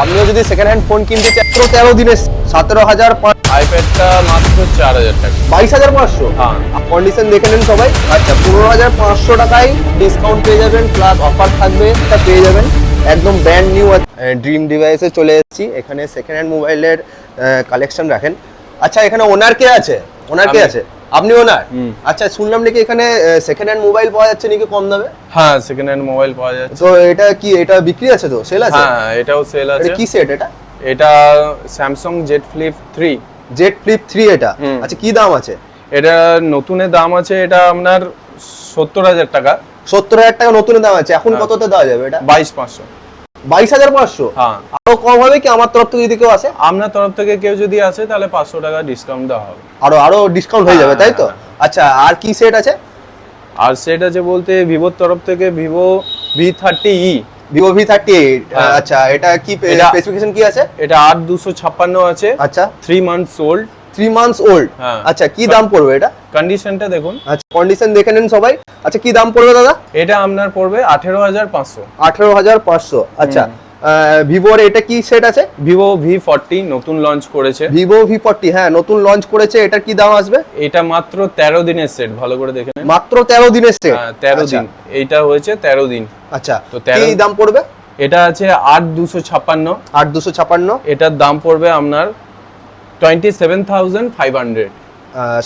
আপনিও যদি second hand phone কিনতে চান 13 দিনে 17,000 আইপ্যাডটা মাত্র 4,000 টাকা। 22,500। হ্যাঁ। কন্ডিশন দেখে নেন সবাই। আচ্ছা 15,500 টাকায় ডিসকাউন্ট পেয়ে যাবেন, প্লাস অফার থাকবে, এটা পেয়ে যাবেন একদম ব্র্যান্ড নিউ। ড্রিম ডিভাইসে চলে এসেছি, এখানে সেকেন্ড হ্যান্ড মোবাইলের কালেকশন রাখেন। আচ্ছা এখানে ওনার কে আছে? ওনার কে আছে? আপনি ওনার? আচ্ছা শুনলাম নাকি এখানে সেকেন্ড হ্যান্ড মোবাইল পাওয়া যাচ্ছে নাকি কম দামে? হ্যাঁ, সেকেন্ড হ্যান্ড মোবাইল পাওয়া যাচ্ছে। তো এটা কি, এটা বিক্রি আছে তো, সেল আছে? হ্যাঁ, এটাও সেল আছে। এটা কি সেট এটা? এটা Samsung Z flip 3। Z flip 3 এটা। আচ্ছা কি দাম আছে? এটা নতুনের দাম আছে, এটা আপনার 70,000 টাকা। 70,000 টাকা নতুনের দাম আছে। এখন কততে দেওয়া যাবে এটা? 22,500। 22,500? হ্যাঁ। আরো কম হবে কি আমার তরফ থেকে যদি কেউ আসে? আপনার তরফ থেকে কেউ যদি আসে তাহলে 500 টাকা ডিসকাউন্ট দেওয়া হবে। আরো ডিসকাউন্ট হয়ে যাবে তাই তো? আচ্ছা আর কি সেট আছে? আর সেট আছে বলতে ভিভোর তরফ থেকে ভিভো V30e। Vivo V38। হ্যাঁ। আচ্ছা এটা কি এটা- স্পেসিফিকেশন কি আছে? এটা 8256 আছে। আচ্ছা 3 মান্থস ওল্ড। 3 months old. হ্যাঁ। আচ্ছা কি দাম পড়বে এটা? কন্ডিশনটা দেখুন। আচ্ছা কন্ডিশন দেখে নেন সবাই। আচ্ছা কি দাম পড়বে দাদা? এটা আপনার পড়বে 18,500। 18,500। আচ্ছা ভিভোর এটা কি সেট আছে? ভিভো V40 নতুন লঞ্চ করেছে। ভিভো V40 হ্যাঁ নতুন লঞ্চ করেছে, এটা কি দাম আসবে? এটা মাত্র 13 দিনের সেট, ভালো করে দেখে নেন। মাত্র 13 দিনের সেট? হ্যাঁ 13 দিন, এইটা হয়েছে 13 দিন। আচ্ছা তো কি 13 দাম পড়বে? এটা আছে 8256। 8256। এটার দাম পড়বে আপনার 27,500।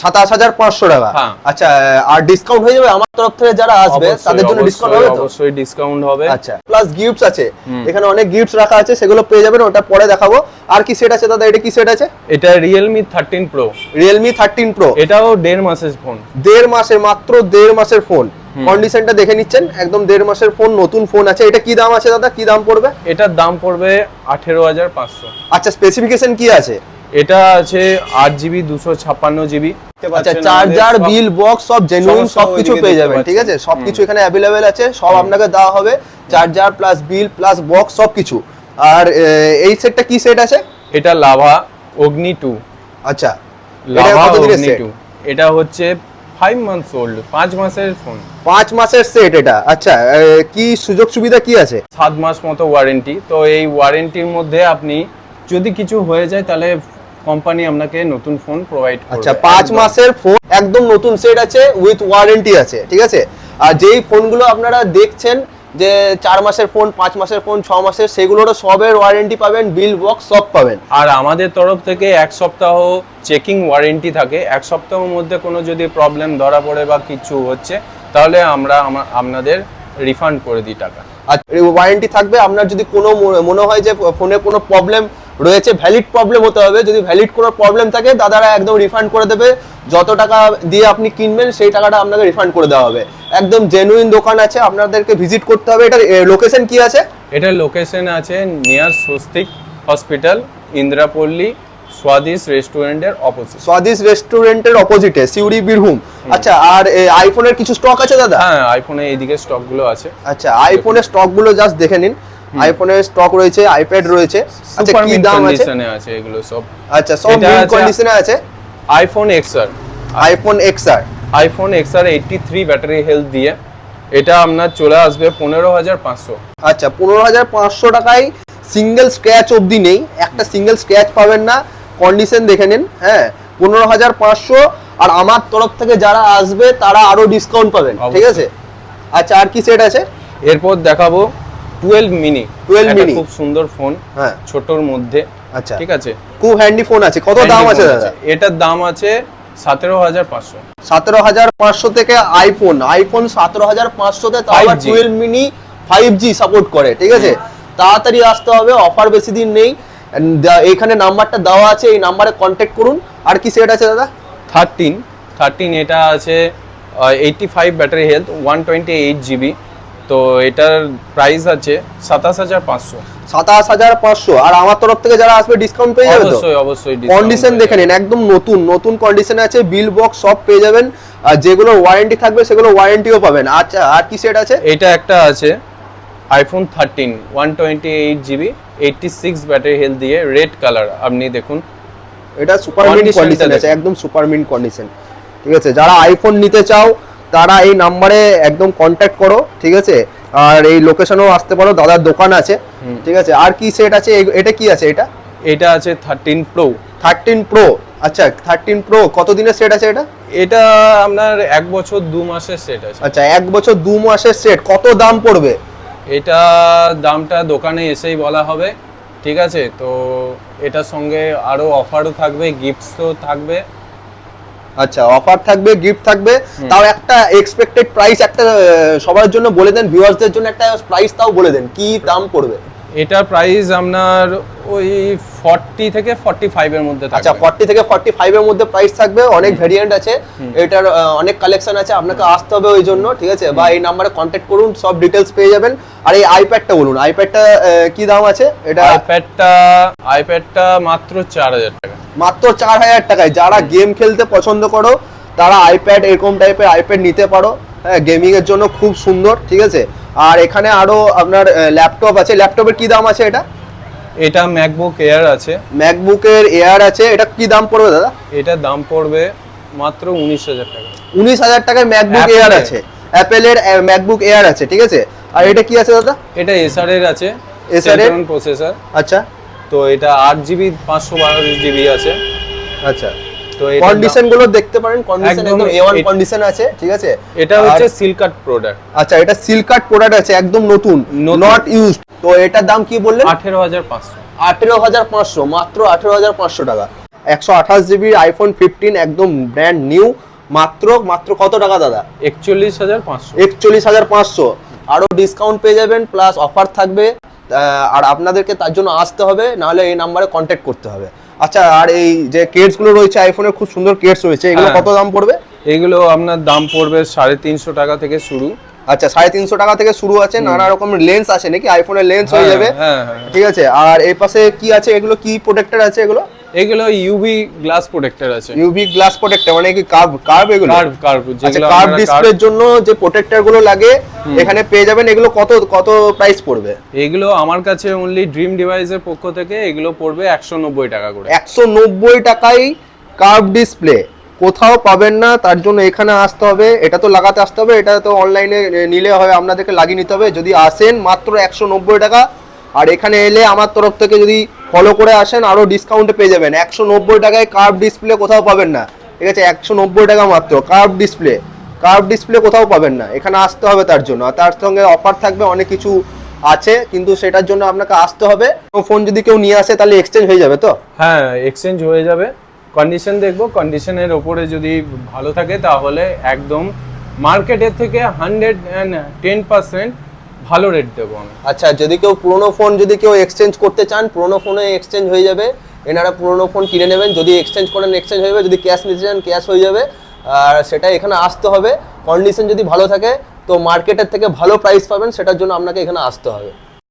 27,500 টাকা। হ্যাঁ। আচ্ছা আর ডিসকাউন্ট হয়ে যাবে আমার তরফ থেকে যারা আসবে তাদের জন্য ডিসকাউন্ট হবে তো? অবশ্যই ডিসকাউন্ট হবে। আচ্ছা প্লাস গিফটস আছে, এখানে অনেক গিফটস রাখা আছে, সেগুলো পেয়ে যাবেন, ওটা পরে দেখাবো। আর কি সেট আছে দাদা? এটা কি সেট আছে? এটা Realme 13 Pro। Realme 13 Pro। এটাও 1.5 মাসের ফোন। 1.5 মাসের, মাত্র 1.5 মাসের ফোন। কন্ডিশনটা দেখে নিচ্ছেন, একদম 1.5 মাসের ফোন, নতুন ফোন আছে। এটা কি দাম আছে দাদা? কি দাম পড়বে? এটার দাম পড়বে 18,500। আচ্ছা স্পেসিফিকেশন কি আছে? এটা আছে 8GB 256GB। আচ্ছা চার্জার, বিল, বক্স সব জেনুইন, সমস্ত সবকিছু ওইদিকে পেয়ে দেখতে যাবেন, ঠিক আছে? পাচ্ছেন। সবকিছু এখানে অ্যাভেলেবেল আছে, সব আপনাকে দেওয়া হবে, চার্জার প্লাস বিল প্লাস বক্স সবকিছু। আর এই সেটটা কি সেট আছে? এটা লাভা অগ্নি 2। আচ্ছা এটা লাভা কত দিনের অগ্নি সেট? 2 এটা হচ্ছে 5 মান্থস ওল্ড, 5 মাসের ফোন। 5 মাসের সেট এটা। আচ্ছা কি সুযোগ সুবিধা কি আছে? 7 মাস মতো ওয়ারেন্টি। তো এই ওয়ারেন্টির মধ্যে আপনি যদি কিছু হয়ে যায় তাহলে কোম্পানি আপনাকে নতুন ফোন প্রোভাইড করবে। আচ্ছা 5 মাসের ফোন, একদম নতুন সেট আছে, উইথ ওয়ারেন্টি আছে, ঠিক আছে? আর যেই ফোনগুলো আপনারা দেখছেন যে 4 মাসের ফোন, 5 মাসের ফোন, 6 মাসের, সেগুলোরও সবের ওয়ারেন্টি পাবেন, বিল বক্স সব পাবেন। আর আমাদের তরফ থেকে 1 সপ্তাহ চেকিং ওয়ারেন্টি থাকে। 1 সপ্তাহের মধ্যে কোনো যদি প্রবলেম ধরা পড়ে বা কিছু হচ্ছে তাহলে আমরা আপনাদের রিফান্ড করে দিই টাকা। আর ওয়ারেন্টি থাকবে। আপনার যদি কোনো মনে হয় যে ফোনে কোনো প্রবলেম রয়েছে, ভ্যালিড প্রবলেম হতে হবে, যদি ভ্যালিড কোনো প্রবলেম থাকে দাদারা একদম রিফান্ড করে দেবে। যত টাকা দিয়ে আপনি কিনবেন সেই টাকাটা আপনাকে রিফান্ড করে দেওয়া হবে। একদম জেনুইন দোকান আছে, আপনাদেরকে ভিজিট করতে হবে। এটার লোকেশন কি আছে? এটার লোকেশন আছে নিয়ার স্বস্তিক হসপিটাল, ইন্দ্রাপল্লী, স্বাদিস রেস্টুরেন্টের অপোজিট। স্বাদিস রেস্টুরেন্টের অপোজিটে, সিউড়ি, বীরভূম। আচ্ছা আর আইফোনের কিছু স্টক আছে দাদা? হ্যাঁ, আইফোনে এইদিকে স্টকগুলো আছে। আচ্ছা আইফোনের স্টকগুলো জাস্ট দেখে নিন। আইফোনের স্টক রয়েছে, আইপ্যাড রয়েছে। আচ্ছা সুপার কি মিন্ট দাম আছে? কন্ডিশনে আছে এগুলো সব। আচ্ছা সব এটা মিন্ট আছে কন্ডিশনে আছে। IPhone XR। IPhone XR। IPhone XR 83 battery health দিয়ে এটা আপনার চলে আসবে 15,500। আচ্ছা 15,500 টাকায় সিঙ্গেল স্ক্র্যাচ অবধি নেই, একটা সিঙ্গেল স্ক্র্যাচ পাবেন না। কন্ডিশন দেখে নিন। হ্যাঁ 15,500। আর আমার তরফ থেকে যারা আসবে তারা আরো ডিসকাউন্ট পাবেন, ঠিক আছে? আচ্ছা আর কি সেট আছে? এরপর দেখাবো 12 মিনি। 12 একটা মিনি খুব সুন্দর ফোন, হ্যাঁ ছোটর মধ্যে। আচ্ছা ঠিক আছে, খুব হ্যান্ডি ফোন আছে। কত দাম আছে দাদা? এটার দাম আছে 17,500। 17,500 থেকে আইফোন 17,500 তে, তাও আবার 5G 12 মিনি 5G সাপোর্ট করে, ঠিক আছে? তাড়াতাড়ি আসতে হবে, অফার বেশি দিন নেই। এখানে নাম্বারটা দেওয়া আছে, এই নাম্বারে কন্ট্যাক্ট করুন। আর কি সেট আছে দাদা? 13 এটা আছে 85 ব্যাটারি হেলথ, 128GB। তো এটার প্রাইস আছে 27,500। 27,500। আর আমার তরফ থেকে যারা আসবে ডিসকাউন্ট পেয়ে যাবে তো? অবশ্যই কন্ডিশন দেখে নিন, একদম নতুন কন্ডিশনে আছে, বিল বক্স সব পেয়ে যাবেন। আর যেগুলো ওয়ারেন্টি থাকবে সেগুলো ওয়ারেন্টিও পাবেন। আচ্ছা আর কি সেট আছে? এটা একটা আছে আইফোন 13 128GB 86 ব্যাটারি হেলথ দিয়ে, রেড কালার। আপনি দেখুন এটা সুপার মিন্ট কন্ডিশন আছে, একদম সুপার মিন্ট কন্ডিশন, ঠিক আছে? যারা আইফোন নিতে চাও তারা এই নাম্বারে একদম কন্ট্যাক্ট করো, ঠিক আছে? আর এই লোকেশনেও আসতে পারো, দাদার দোকান আছে। ঠিক আছে, আর কি সেট আছে? এটা কি আছে? এটা আছে 13 প্রো। 13 প্রো, আচ্ছা 13 প্রো কত দিনের সেট আছে এটা? এটা আপনার 1 বছর 2 মাসের সেট আছে। আচ্ছা 1 বছর 2 মাসের সেট, কত দাম পড়বে? এটা দামটা দোকানে এসেই বলা হবে, ঠিক আছে? তো এটার সঙ্গে আরো অফারও থাকবে, গিফটসও থাকবে। আচ্ছা অফার থাকবে, গিফট থাকবে, তাও একটা এক্সপেক্টেড প্রাইস একটা সবার জন্য বলে দেন, ভিউয়ার্সদের জন্য একটা প্রাইস তাও বলে দেন, কি দাম পড়বে? এটার প্রাইস আপনার ওই 40 থেকে 45 এর মধ্যে থাকবে। আচ্ছা 40 থেকে 45 এর মধ্যে প্রাইস থাকবে, অনেক ভেরিয়েন্ট আছে, এটার অনেক কালেকশন আছে, আপনাকে আসতে হবে ওই জন্য, ঠিক আছে? বা এই নাম্বারে কন্ট্যাক্ট করুন, সব ডিটেলস পেয়ে যাবেন। আর এই আইপ্যাডটা বলুন, আইপ্যাডটা কি দাম আছে? এটা আইপ্যাডটা মাত্র 4000 টাকা। মাত্র 4000 টাকায়। যারা গেম খেলতে পছন্দ করো তারা আইপ্যাড, এরকম টাইপের আইপ্যাড নিতে পারো, হ্যাঁ গেমিং এর জন্য খুব সুন্দর, ঠিক আছে? আর এখানে আরো আপনার ল্যাপটপ আছে। ল্যাপটপের কি দাম আছে এটা? এটা ম্যাকবুক এয়ার আছে। ম্যাকবুকের এয়ার আছে, এটা কি দাম পড়বে দাদা? এটা দাম পড়বে মাত্র 19000 টাকা। 19000 টাকায় ম্যাকবুক এয়ার আছে, অ্যাপেলের ম্যাকবুক এয়ার আছে, ঠিক আছে? আর এটা কি আছে দাদা? এটা এসআর এর আছে, এসআর এর প্রসেসর। আচ্ছা, তো এটা 8GB 512GB আছে। আচ্ছা, তো কন্ডিশন গুলো দেখতে পারেন, কন্ডিশন একদম একদম A1 কন্ডিশন আছে, ঠিক আছে? এটা হচ্ছে সিল কাট প্রোডাক্ট। আচ্ছা এটা সিল কাট প্রোডাক্ট আছে, একদম নতুন, নট ইউজড। তো এটার দাম কি বললেন? 18500। 18500, মাত্র 18500 টাকা। 128GB আইফোন 15 একদম ব্র্যান্ড নিউ, মাত্র কত টাকা দাদা? 41500। 41500। আরো ডিসকাউন্ট পেয়ে যাবেন, প্লাস অফার থাকবে। আর আপনাদেরকে তার জন্য আসতে হবে, নাহলে এই নাম্বারে কন্ট্যাক্ট করতে হবে। আচ্ছা আর এই যে কেডস গুলো রয়েছে, আইফোনের খুব সুন্দর কেডস রয়েছে, এগুলো কত দাম পড়বে? এগুলো আপনার দাম পড়বে 350 টাকা থেকে শুরু। আচ্ছা 350 টাকা থেকে শুরু আছে। নানা রকমের লেন্স আছে নাকি? আইফোনের লেন্স হয়ে যাবে, ঠিক আছে? আর এই পাশে কি আছে? এগুলো কি প্রোটেক্টর আছে এগুলো? এগুলো ইউভি গ্লাস প্রোটেক্টর আছে। ইউভি গ্লাস প্রোটেক্টর মানে কি কার্ভ এগুলো? কার্ভ যেগুলো কার্ভ ডিসপ্লের জন্য যে প্রোটেক্টর গুলো লাগে এখানে পেয়ে যাবেন। এগুলো কত প্রাইস পড়বে? এগুলো আমার কাছে অনলি ড্রিম ডিভাইসের পক্ষ থেকে এগুলো পড়বে 190 টাকা করে। 190 টাকায় কার্ভ ডিসপ্লে কোথাও পাবেন না, তার জন্য এখানে আসতে হবে। এটা তো লাগাতে আসতে হবে, এটা তো অনলাইনে নিলে হবে, আপনাদেরকে লাগিয়ে নিতে হবে। যদি আসেন মাত্র 190 টাকা। আর এখানে এলে আমার তরফ থেকে যদি ফলো করে আসেন আরো ডিসকাউন্টে পেয়ে যাবেন। 190 টাকায় কার্ভ ডিসপ্লে কোথাও পাবেন না, ঠিক আছে? 190 টাকা মাত্র কার্ভ ডিসপ্লে কোথাও পাবেন না, এখানে আসতে হবে তার জন্য। আর তার সঙ্গে অফার থাকবে, অনেক কিছু আছে, কিন্তু সেটার জন্য আপনাকে আসতে হবে। ফোন যদি কেউ নিয়ে আসে তাহলে এক্সচেঞ্জ হয়ে যাবে তো? হ্যাঁ এক্সচেঞ্জ হয়ে যাবে, কন্ডিশন দেখবো, কন্ডিশনের ওপরে যদি ভালো থাকে তাহলে একদম মার্কেটের থেকে 110% ভালো রেট দেবো আমি। আচ্ছা যদি কেউ পুরোনো ফোন যদি কেউ এক্সচেঞ্জ করতে চান, পুরোনো ফোনে এক্সচেঞ্জ হয়ে যাবে। এনারা পুরোনো ফোন কিনে নেবেন, যদি এক্সচেঞ্জ করেন এক্সচেঞ্জ হয়ে যাবে, যদি ক্যাশ নিতে চান ক্যাশ হয়ে যাবে। আর সেটা এখানে আসতে হবে, কন্ডিশন যদি ভালো থাকে তো মার্কেটের থেকে ভালো প্রাইস পাবেন, সেটার জন্য আপনাকে এখানে আসতে হবে।